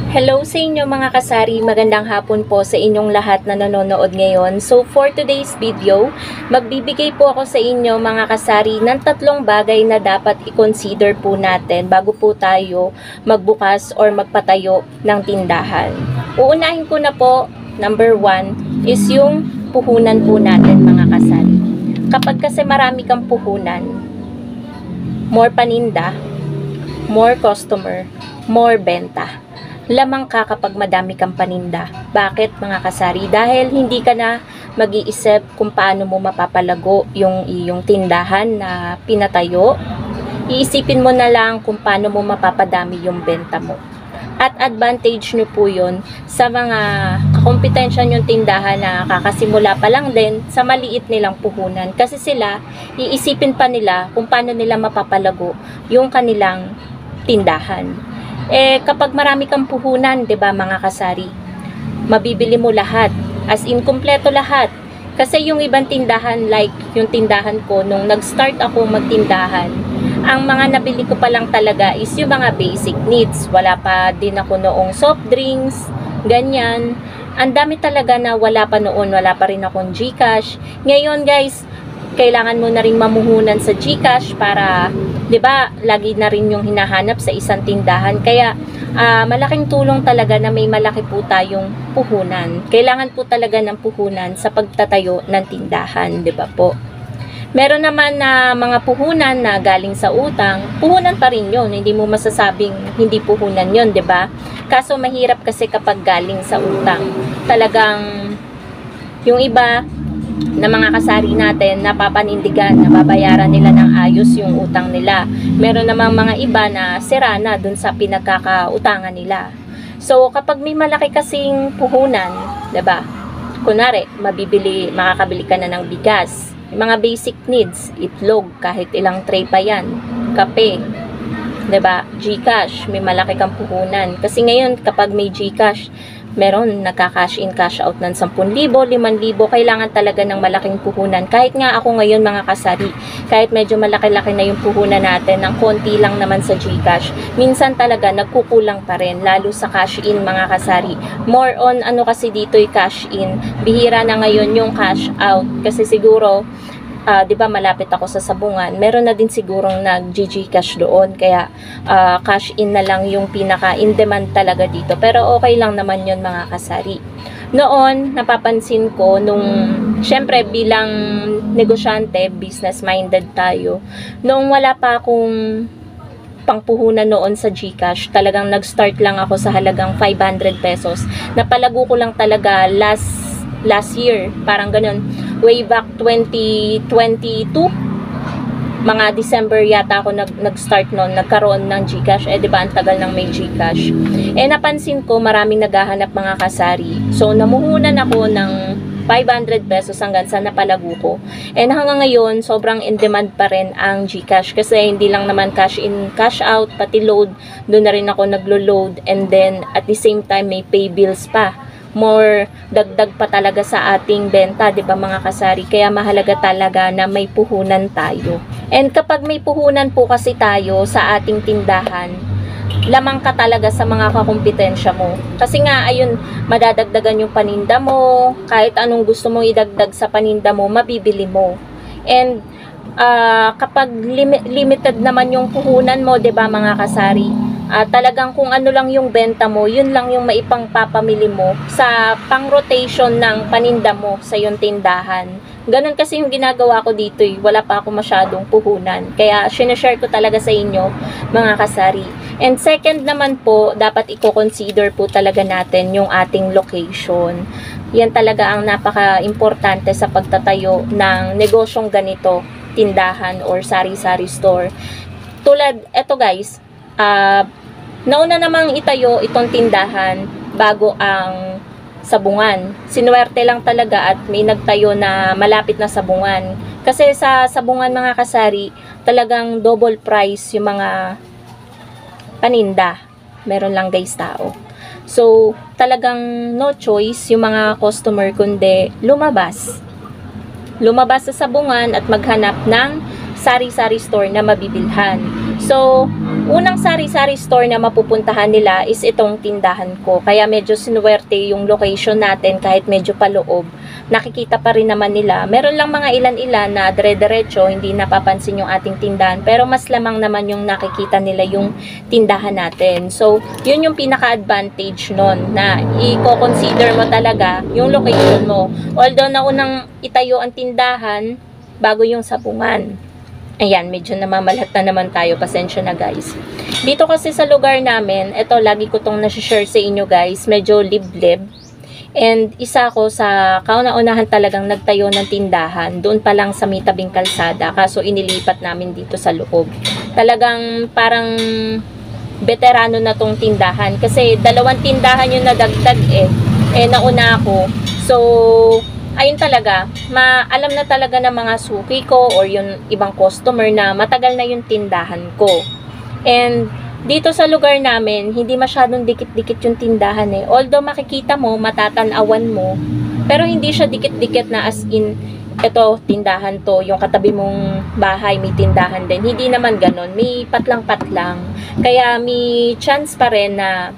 Hello sa inyo mga kasari, magandang hapon po sa inyong lahat na nanonood ngayon. So for today's video, magbibigay po ako sa inyo mga kasari ng tatlong bagay na dapat i-consider po natin bago po tayo magbukas or magpatayo ng tindahan. Uunahin ko na po, number 1 is yung puhunan po natin mga kasari. Kapag kasi marami kang puhunan, more paninda, more customer, more benta. Lamang ka kapag madami kang paninda. Bakit mga kasari? Dahil hindi ka na mag-iisip kung paano mo mapapalago yung iyong tindahan na pinatayo. Iisipin mo na lang kung paano mo mapapadami yung benta mo. At advantage nyo po yun sa mga kakompetensya yung tindahan na kakasimula pa lang din sa maliit nilang puhunan. Kasi sila, iisipin pa nila kung paano nila mapapalago yung kanilang tindahan. Kapag marami kang puhunan, 'di ba mga kasari, mabibili mo lahat, as in kumpleto lahat. Kasi yung ibang tindahan, like yung tindahan ko nung nag-start ako magtindahan, ang mga nabili ko pa lang talaga is yung mga basic needs. Wala pa din ako noong soft drinks, ganyan. Ang dami talaga na wala pa noon, wala pa rin akong GCash. Ngayon guys, kailangan mo na rin mamuhunan sa GCash para, 'di ba, lagi na rin yung hinahanap sa isang tindahan. Kaya malaking tulong talaga na may malaki po tayong puhunan. Kailangan po talaga ng puhunan sa pagtatayo ng tindahan, 'di ba po? Meron naman na mga puhunan na galing sa utang, puhunan pa rin 'yon. Hindi mo masasabing hindi puhunan 'yon, 'di ba? Kaso mahirap kasi kapag galing sa utang. Talagang yung iba na mga kasari natin napapanindigan, nababayaran nila ng ayos yung utang nila. Meron namang mga iba na sira na dun sa pinagkakautangan nila. So kapag may malaki kasing puhunan, 'di ba? Kunwari, makakabili ka na ng bigas, mga basic needs, itlog, kahit ilang tray pa 'yan, kape, 'di ba? GCash, may malaki kang puhunan. Kasi ngayon kapag may GCash, meron nagka-cash in, cash out ng 10,000, 5,000, kailangan talaga ng malaking puhunan. Kahit nga ako ngayon mga kasari, kahit medyo malaki-laki na yung puhunan natin, ng konti lang naman sa GCash, minsan talaga nagkukulang pa rin, lalo sa cash in mga kasari. More on ano kasi dito yung cash in, bihira na ngayon yung cash out, kasi siguro, 'di ba malapit ako sa Sabungan, meron na din sigurong nag-GCash doon, kaya cash in na lang yung pinaka in demand talaga dito. Pero okay lang naman yun mga kasari. Noon napapansin ko nung syempre bilang negosyante, business minded tayo, nung wala pa akong pangpuhunan noon sa GCash, talagang nag-start lang ako sa halagang 500 pesos. Napalago ko lang talaga last year, parang ganun, way back 2022, mga December yata ako nag-start noon, nagkaroon ng GCash. Diba ang tagal ng may GCash. Napansin ko maraming naghahanap mga kasari. So namuhunan ako ng 500 pesos hanggang sa napalago ko. Hanggang ngayon, sobrang in demand pa rin ang GCash. Kasi hindi lang naman cash in, cash out, pati load. Doon na rin ako naglo-load. And then, at the same time, may pay bills pa. More dagdag pa talaga sa ating benta, 'di ba mga kasari? Kaya mahalaga talaga na may puhunan tayo. And kapag may puhunan po kasi tayo sa ating tindahan, lamang ka talaga sa mga kakumpetensya mo. Kasi nga ayun, madadagdagan yung paninda mo, kahit anong gusto mong idagdag sa paninda mo, mabibili mo. And kapag limited naman yung puhunan mo, 'di ba mga kasari? Talagang kung ano lang yung benta mo, yun lang yung maipangpapamili mo sa pang-rotation ng paninda mo sa yung tindahan. Ganun kasi yung ginagawa ko dito wala pa ako masyadong puhunan. Kaya sinashare ko talaga sa inyo mga kasari. And second naman po, dapat i-consider po talaga natin yung ating location. Yan talaga ang napaka-importante sa pagtatayo ng negosyong ganito, tindahan or sari-sari store. Tulad, eto guys, nauna namang itayo itong tindahan bago ang Sabungan. Sinuwerte lang talaga at may nagtayo na malapit na Sabungan. Kasi sa Sabungan mga kasari, talagang double price yung mga paninda. Meron lang guys tao. So, talagang no choice yung mga customer kundi lumabas sa Sabungan at maghanap ng sari-sari store na mabibilhan. So, unang sari-sari store na mapupuntahan nila is itong tindahan ko. Kaya medyo sinuwerte yung location natin kahit medyo paloob. Nakikita pa rin naman nila. Meron lang mga ilan-ilan na dire-diretso, hindi napapansin yung ating tindahan. Pero mas lamang naman yung nakikita nila yung tindahan natin. So, yun yung pinaka-advantage nun na i-consider mo talaga yung location mo. Although naunang itayo ang tindahan bago yung sabungan. Ayan, medyo namamalat na naman tayo. Pasensya na guys. Dito kasi sa lugar namin, ito lagi ko tong nasi-share sa inyo guys, medyo liblib. And isa ko sa kauna-unahan talagang nagtayo ng tindahan. Doon pa lang sa may tabing kalsada. Kaso inilipat namin dito sa loob. Talagang parang veterano na tong tindahan. Kasi 2 tindahan yung nadagdag nauna ako. So, ayun talaga, alam na talaga ng mga suki ko or yung ibang customer na matagal na yung tindahan ko. And dito sa lugar namin, hindi masyadong dikit-dikit yung tindahan Although makikita mo, matatanawan mo, pero hindi siya dikit-dikit na as in, eto, tindahan to, yung katabi mong bahay, may tindahan din. Hindi naman ganon, may patlang-patlang. Kaya may chance pa rin na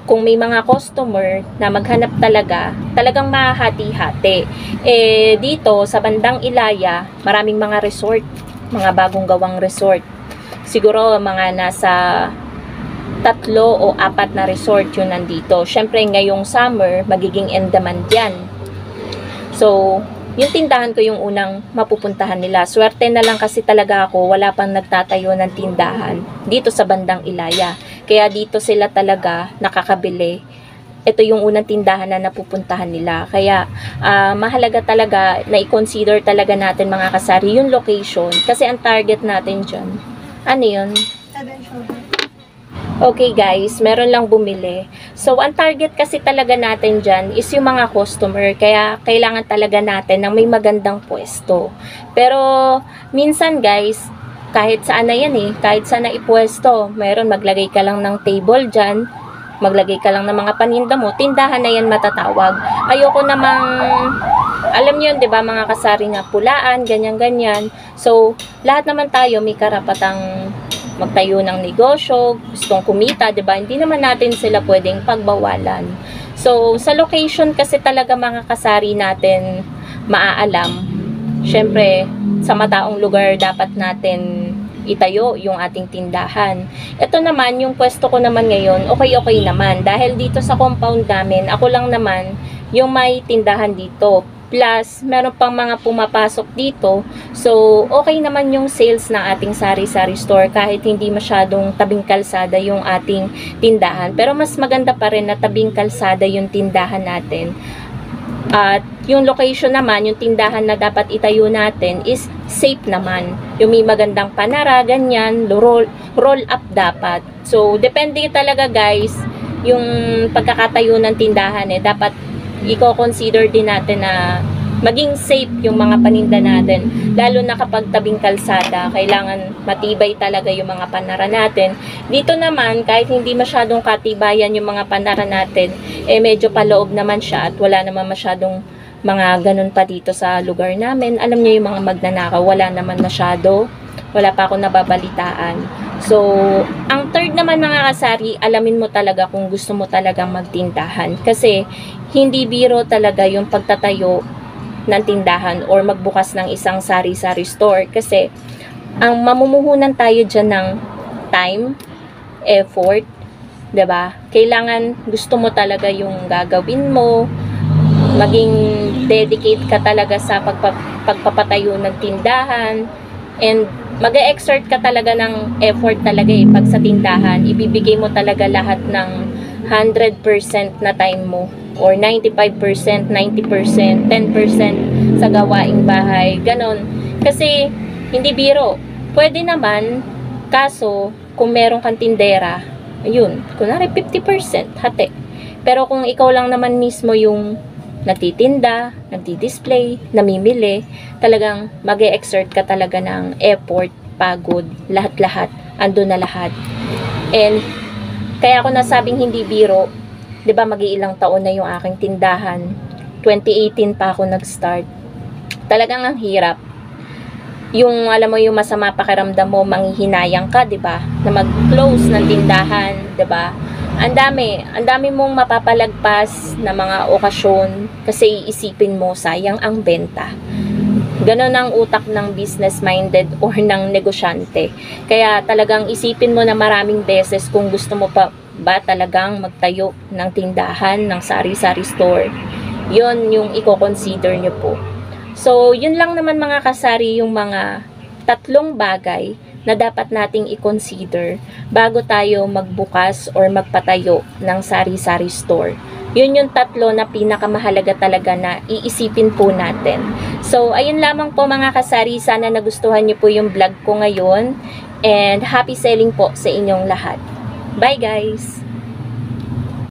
kung may mga customer na maghanap talagang mahati-hati. Dito, sa bandang Ilaya, maraming mga resort, mga bagong gawang resort. Siguro, mga nasa 3 o 4 na resort yun nandito. Syempre, ngayong summer, magiging in demand yan. So, yung tindahan ko yung unang mapupuntahan nila. Swerte na lang kasi talaga ako, wala pang nagtatayo ng tindahan dito sa bandang Ilaya. Kaya dito sila talaga nakakabili. Ito yung unang tindahan na napupuntahan nila. Kaya mahalaga talaga na i-consider talaga natin mga kasari yung location. Kasi ang target natin dyan, ano yun? Okay guys, meron lang bumili. So, ang target kasi talaga natin dyan is yung mga customer. Kaya, kailangan talaga natin ng may magandang pwesto. Pero, minsan guys, kahit saan na yan kahit saan na ipwesto. Meron, maglagay ka lang ng table dyan. Maglagay ka lang ng mga paninda mo. Tindahan na yan matatawag. Ayoko namang, alam nyo yun, diba, mga kasari nga, pulaan, ganyan-ganyan. So, lahat naman tayo may karapatang magtayo ng negosyo, gustong kumita, 'di ba? Hindi naman natin sila pwedeng pagbawalan. So, sa location kasi talaga mga kasari natin maaalam. Syempre, sa mataong lugar dapat natin itayo yung ating tindahan. Ito naman, yung pwesto ko naman ngayon, okay naman. Dahil dito sa compound namin, ako lang naman yung may tindahan dito. Plus, meron pang mga pumapasok dito. So, okay naman yung sales ng ating sari-sari store kahit hindi masyadong tabing kalsada yung ating tindahan. Pero mas maganda pa rin na tabing kalsada yung tindahan natin. At yung location naman, yung tindahan na dapat itayo natin is safe naman. Yung may magandang panara, ganyan, roll up dapat. So, depende talaga guys, yung pagkakatayo ng tindahan dapat i-consider din natin na maging safe yung mga paninda natin. Lalo na kapag tabing kalsada, kailangan matibay talaga yung mga panara natin. Dito naman, kahit hindi masyadong katibayan yung mga panara natin, medyo paloob naman siya at wala naman masyadong mga ganun pa dito sa lugar namin. Alam niyo yung mga magnanakaw, wala naman masyado. Wala pa ako nababalitaan. So, ang third naman mga kasari, alamin mo talaga kung gusto mo talagang magtindahan. Kasi, hindi biro talaga yung pagtatayo ng tindahan or magbukas ng isang sari-sari store. Kasi, ang mamumuhunan tayo dyan ng time, effort, 'di ba? Kailangan gusto mo talaga yung gagawin mo, maging dedicate ka talaga sa pagpapatayo ng tindahan, and mag-e-exert ka talaga ng effort talaga pag sa tindahan. Ibibigay mo talaga lahat ng 100% na time mo or 95%, 90%, 10% sa gawaing bahay. Ganon. Kasi hindi biro. Pwede naman, kaso kung meron kang tindera, ayun, kunwari 50% hati. Pero kung ikaw lang naman mismo yung nagtitinda, nagdi-display, namimili, talagang mag-e-exert ka talaga ng effort, pagod, lahat-lahat, andun na lahat. And kaya ako nasabing hindi biro, 'di ba, mag-iilang taon na yung aking tindahan. 2018 pa ako nag-start. Talagang ang hirap. yung alam mo yung masama pakiramdam mo, manghihinayang ka, 'di ba? Na mag-close ng tindahan, 'di ba? Ang dami mong mapapalagpas na mga okasyon kasi iisipin mo sayang ang benta. Ganon ang utak ng business-minded or ng negosyante. Kaya talagang isipin mo na maraming beses kung gusto mo pa ba talagang magtayo ng tindahan, ng sari-sari store. Yun yung i-consider nyo po. So, yun lang naman mga kasari yung mga tatlong bagay na dapat nating i-consider bago tayo magbukas or magpatayo ng sari-sari store. Yun yung tatlo na pinakamahalaga talaga na iisipin po natin. So, ayun lamang po mga kasari. Sana nagustuhan niyo po yung vlog ko ngayon. And happy selling po sa inyong lahat. Bye guys!